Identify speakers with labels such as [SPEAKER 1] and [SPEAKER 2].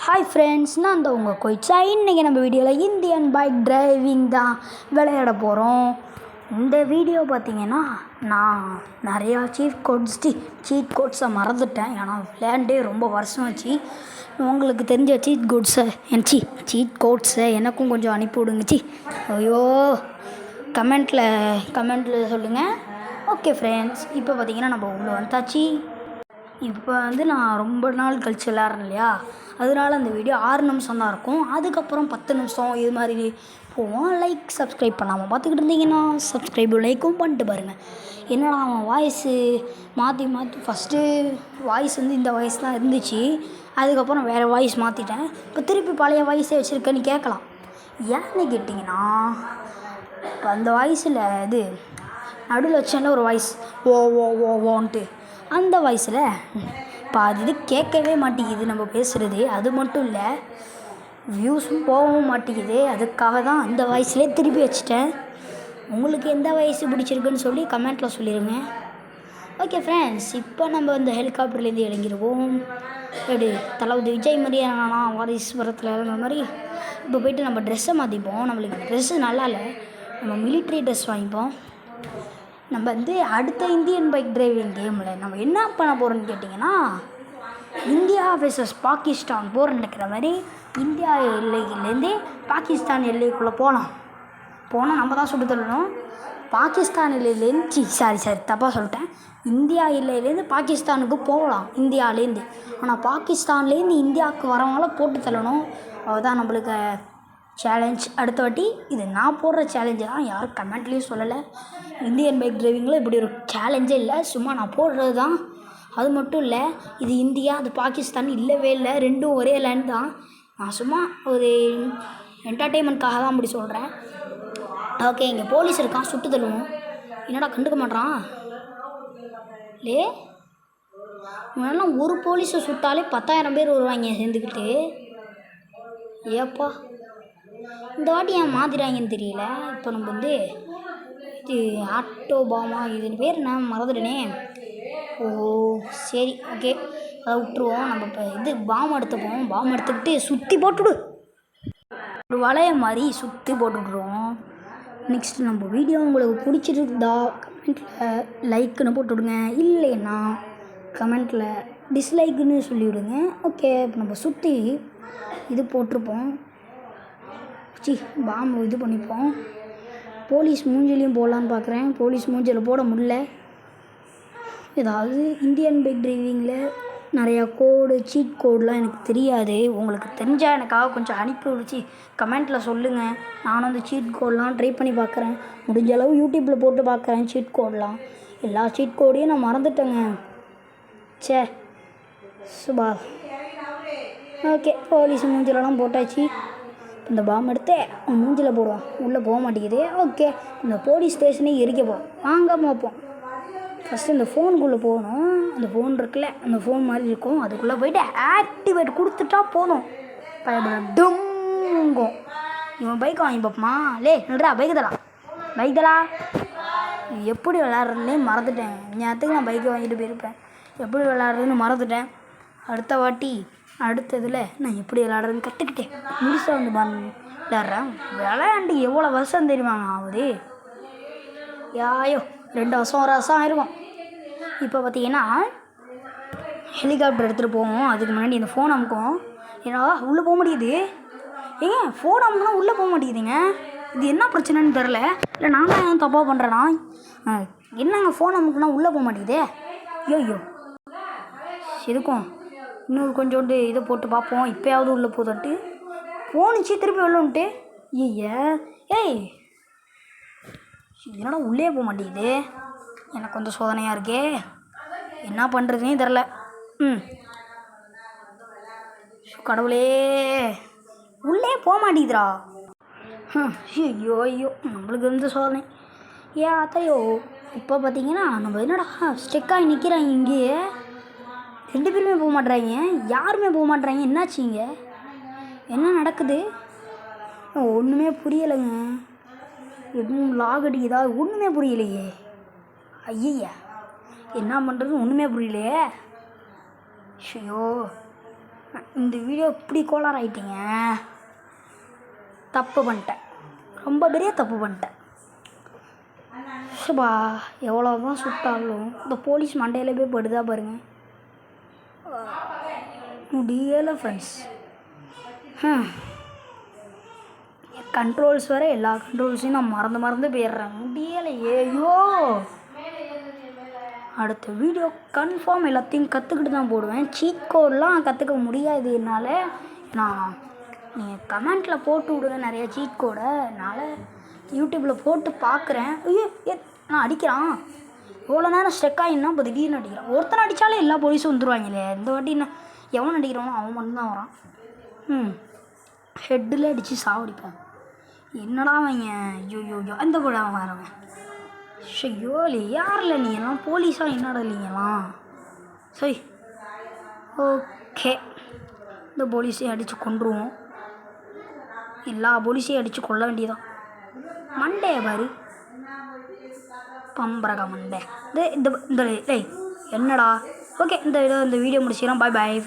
[SPEAKER 1] Hi friends, நான் அந்த உங்கள் கொய்ச்சா. இன்றைக்கி நம்ம வீடியோவில் இந்தியன் பைக் டிரைவிங் தான் விளையாட போகிறோம். இந்த வீடியோ பார்த்திங்கன்னா நான் நிறையா சீட் கோட்ஸை மறந்துட்டேன். ஏன்னா விளையாண்டே ரொம்ப வருஷம் ஆச்சு. உங்களுக்கு தெரிஞ்ச சீட் கோட்ஸை எனக்கும் கொஞ்சம் அனுப்பி விடுங்கச்சி. ஐயோ, கமெண்ட்டில் சொல்லுங்கள். ஓகே ஃப்ரெண்ட்ஸ், இப்போ பார்த்திங்கன்னா நம்ம உள்ள வந்தாச்சு. இப்போ நான் ரொம்ப நாள் கழிச்சு விளையாடுறேன் இல்லையா, அதனால அந்த வீடியோ 6 நிமிஷம் தான் இருக்கும். அதுக்கப்புறம் 10 நிமிஷம் இது மாதிரி போவோம். சப்ஸ்கிரைப் பண்ணாமல் பார்த்துக்கிட்டு இருந்தீங்கன்னா லைக்கும் பண்ணிட்டு பாருங்கள். என்னடா அவன் வாய்ஸு மாற்றி ஃபஸ்ட்டு வாய்ஸ் இந்த வாய்ஸ் தான் இருந்துச்சு. அதுக்கப்புறம் வேறு வாய்ஸ் மாற்றிட்டேன். இப்போ திருப்பி பழைய வாய்ஸே வச்சுருக்கேன்னு கேட்கலாம். ஏன்னு கேட்டிங்கன்னா, இப்போ அந்த வாய்ஸில் நடுவில் வச்சேன்ல ஒரு வாய்ஸ், ஓன்ட்டு அந்த வாய்ஸில் பாதி இது கேட்கவே மாட்டேங்குது நம்ம பேசுகிறது. அது மட்டும் இல்லை, வியூஸும் போகவும் மாட்டேங்குது. அதுக்காக தான் அந்த வாய்ஸ்லேயே திருப்பி வச்சுட்டேன். உங்களுக்கு எந்த வாய்ஸ் பிடிச்சிருக்குன்னு சொல்லி கமெண்ட்டில் சொல்லிடுங்க. ஓகே ஃப்ரெண்ட்ஸ், இப்போ நம்ம இந்த ஹெலிகாப்டர்லேருந்து இறங்கிடுவோம். எப்படி தளபதி விஜய் மாதிரியே வாரிசுபுரத்தில் இறங்குற மாதிரி இப்போ போய்ட்டு நம்ம ட்ரெஸ்ஸை மாற்றிப்போம். நம்மளுக்கு ட்ரெஸ்ஸு நல்லா இல்லை, நம்ம மிலிட்ரி ட்ரெஸ் வாங்கிப்போம். நம்ம அடுத்த இந்தியன் பைக் டிரைவிங் கேமில் நம்ம என்ன பண்ண போகிறோன்னு கேட்டிங்கன்னா, இந்தியா வெர்சஸ் பாகிஸ்தான் போர் நடக்கிற மாதிரி இந்தியா எல்லையிலேருந்தே பாகிஸ்தான் எல்லைக்குள்ளே போனால் நம்ம தான் சுட்டு தள்ளணும். பாகிஸ்தான் எல்லையிலேருந்து சாரி தப்பாக சொல்லிட்டேன். இந்தியா எல்லையிலேருந்து பாகிஸ்தானுக்கு போகலாம் இந்தியாவிலேருந்து. ஆனால் பாகிஸ்தான்லேருந்து இந்தியாவுக்கு வரவங்கள போட்டு தள்ளணும். அதுதான் நம்மளுக்கு சேலஞ்ச். அடுத்த வாட்டி இது நான் போடுற சேலஞ்சு தான், யாரும் கமெண்ட்லேயும் சொல்லலை. இந்தியன் பைக் டிரைவிங்கில் இப்படி ஒரு சேலஞ்சே இல்லை, சும்மா நான் போடுறது தான். அது மட்டும் இல்லை, இது இந்தியா அது பாகிஸ்தான் இல்லவே இல்லை, ரெண்டும் ஒரே லேண்ட் தான். நான் சும்மா ஒரு என்டர்டெயின்மெண்ட்காக தான் அப்படி சொல்கிறேன். ஓகே, இங்கே போலீஸ் இருக்கான், சுட்டு தள்ளுவோம். என்னடா கண்டுக்க மாட்டான் முன்னெல்லாம் ஒரு போலீஸை சுட்டாலே 10,000 பேர் வருவாங்க சேர்ந்துக்கிட்டு. ஏப்பா, இந்த வாட்டி ஏன் மாற்றிடாங்கன்னு தெரியல. இப்போ நம்ம இது ஆட்டோபாமா, இது பேர் நான் மறந்துட்டேனே. ஓ சரி, ஓகே, அதை விட்டுருவோம். நம்ம இப்போ பாம் எடுத்துப்போம். பாம் எடுத்துக்கிட்டு சுற்றி போட்டுவிடு, ஒரு வளைய மாதிரி சுற்றி போட்டுவிட்ருவோம். நெக்ஸ்ட்டு நம்ம வீடியோ உங்களுக்கு பிடிச்சிருந்தா கமெண்ட்டில் லைக்குன்னு போட்டுவிடுங்க, இல்லைன்னா கமெண்ட்டில் டிஸ்லைக்குன்னு சொல்லிவிடுங்க. ஓகே, இப்போ நம்ம சுற்றி இது போட்டிருப்போம். பாம்பு இது பண்ணிப்போம். போலீஸ் மூஞ்சிலையும் போடலான்னு பார்க்குறேன். போலீஸ் மூஞ்சில் போட முடியல. ஏதாவது இந்தியன் பைக் டிரைவிங்கில் நிறையா சீட் கோடெலாம் எனக்கு தெரியாது. உங்களுக்கு தெரிஞ்சால் எனக்காக கொஞ்சம் அனுப்பி விடுச்சு கமெண்ட்டில் சொல்லுங்கள். நானும் அந்த சீட் கோடெலாம் ட்ரை பண்ணி பார்க்குறேன். முடிஞ்ச அளவு யூடியூப்பில் போட்டு பார்க்குறேன் சீட் கோடெலாம். எல்லா சீட் கோடையும் நான் மறந்துட்டேங்க. சுபா. ஓகே, போலீஸ் மூஞ்சிலலாம் போட்டாச்சு. இந்த பாம் எடுத்து மூஞ்சில் போடுவோம். உள்ளே போக மாட்டேங்குது. ஓகே, இந்த போலீஸ் ஸ்டேஷனே எரிக்க போகிறோம். வாங்க பார்ப்போம். ஃபஸ்ட்டு இந்த ஃபோனுக்குள்ளே போகணும். அந்த ஃபோன் இருக்குல்ல, அந்த ஃபோன் மாதிரி இருக்கும், அதுக்குள்ளே போய்ட்டு ஆக்டிவேட் கொடுத்துட்டா போதும். டொங்கும். இவன் பைக் வாங்கி பார்ப்போமா? நின்றா, பைக் தலா. எப்படி விளாட்றதுனே மறந்துட்டேன். நேரத்துக்கு நான் பைக்கை வாங்கிட்டு போயிருப்பேன். எப்படி விளாட்றதுன்னு மறந்துட்டேன். அடுத்ததில் நான் எப்படி விளாட்றதுன்னு கற்றுக்கிட்டேன். முழுசாக விளாட்றேன். விளையாண்டு எவ்வளோ வருஷம் தெரியுமாங்க ஆகுது? யாயோ 2 வருஷம் 1 வருஷம் ஆயிருக்கும். இப்போ பார்த்தீங்கன்னா ஹெலிகாப்டர் எடுத்துகிட்டு போவோம். அதுக்கு முன்னாடி இந்த ஃபோன் அமுக்கும். ஏன்னா உள்ளே போக முடியுது. ஃபோன் அமுக்குனா உள்ளே போக மாட்டேங்குதுங்க. இது என்ன பிரச்சனைன்னு தெரில. இல்லை நான் தான் எதுவும் தப்பாக பண்ணுறேன்னா? என்னங்க ஃபோன் அமுக்குனா உள்ளே போக மாட்டேங்குது? ஐயோ, எதுக்கும் இன்னொரு கொஞ்சோண்டு இதை போட்டு பார்ப்போம். இப்போயாவது உள்ளே போதான்ட்டு போணுச்சு, திருப்பி உள்ளுன்ட்டு. ஏய், என்னடா உள்ளே போக மாட்டேங்குது? எனக்கு கொஞ்சம் சோதனையாக இருக்கே, என்ன பண்ணுறதுனே தெரில. கடவுளே, உள்ளே போக மாட்டேங்குதுரா. ஐயோ, நம்மளுக்கு சோதனை. அத்தையோ, இப்போ பார்த்தீங்கன்னா நம்ம என்னடா ஸ்டெக்காகி நிற்கிறாங்க இங்கேயே. 2 பேருமே போக மாட்றாங்க, யாருமே போக மாட்றாங்க. என்னாச்சுங்க? என்ன நடக்குது? ஒன்றுமே புரியலைங்க. எதுவும் லாக் அடிக்குதா? ஒன்றுமே புரியலையே. என்ன பண்ணுறது ஒன்றுமே புரியலையே. ஐயோ, இந்த வீடியோ இப்படி கோளாறு ஆகிட்டீங்க. தப்பு பண்ணிட்டேன், ரொம்ப பெரிய தப்பு பண்ணிட்டேன். சுபா எவ்வளோ தான் சுட்டாலும் இந்த போலீஸ் மண்டையில் போய் படுதா பாருங்க. முடியலை ஃப்ரெண்ட்ஸ். கண்ட்ரோல்ஸ் வேறு, எல்லா கண்ட்ரோல்ஸையும் நான் மறந்து போயிடுறேன். முடியலையே. ஐயோ, அடுத்த வீடியோ கன்ஃபார்ம் எல்லாத்தையும் கற்றுக்கிட்டு தான் போடுவேன். சீட் கோடெலாம் கற்றுக்க முடியாது என்னால். நான் நீங்கள் கமெண்ட்டில் போட்டு விடுங்க நிறைய சீட் கோடை. என்னால் யூடியூப்பில் போட்டு பார்க்குறேன். ஐயோ நான் அடிக்கிறான். எவ்வளோ நேரம் ஸ்டெக் ஆகினா இப்போ திடீர்னு அடிக்கிறான். ஒருத்தனை அடித்தாலே எல்லா போலீஸும் வந்துடுவாங்களே. இந்த வாட்டி நான் எவன் அடிக்கிறானோ அவன் மட்டும்தான் வரான். ஹெட்டில் அடித்து சாவடிப்போம். என்னடா வைங்க. ஐயோ அந்த கூட அவன் வரவன். ஐயோ யாரில் நீங்களாம் போலீஸாக என்னடா இல்லைங்களாம். சரி ஓகே, இந்த போலீஸையும் அடித்து கொண்டுருவோம். எல்லா போலீஸையும் அடித்து கொள்ள வேண்டியதான். மண்டே பாரு, பம்பரக மண்டே. இந்த என்னடா. ஓகே, இந்த வீடியோ முடிச்சிக்கிறோம். பாய் பாய்.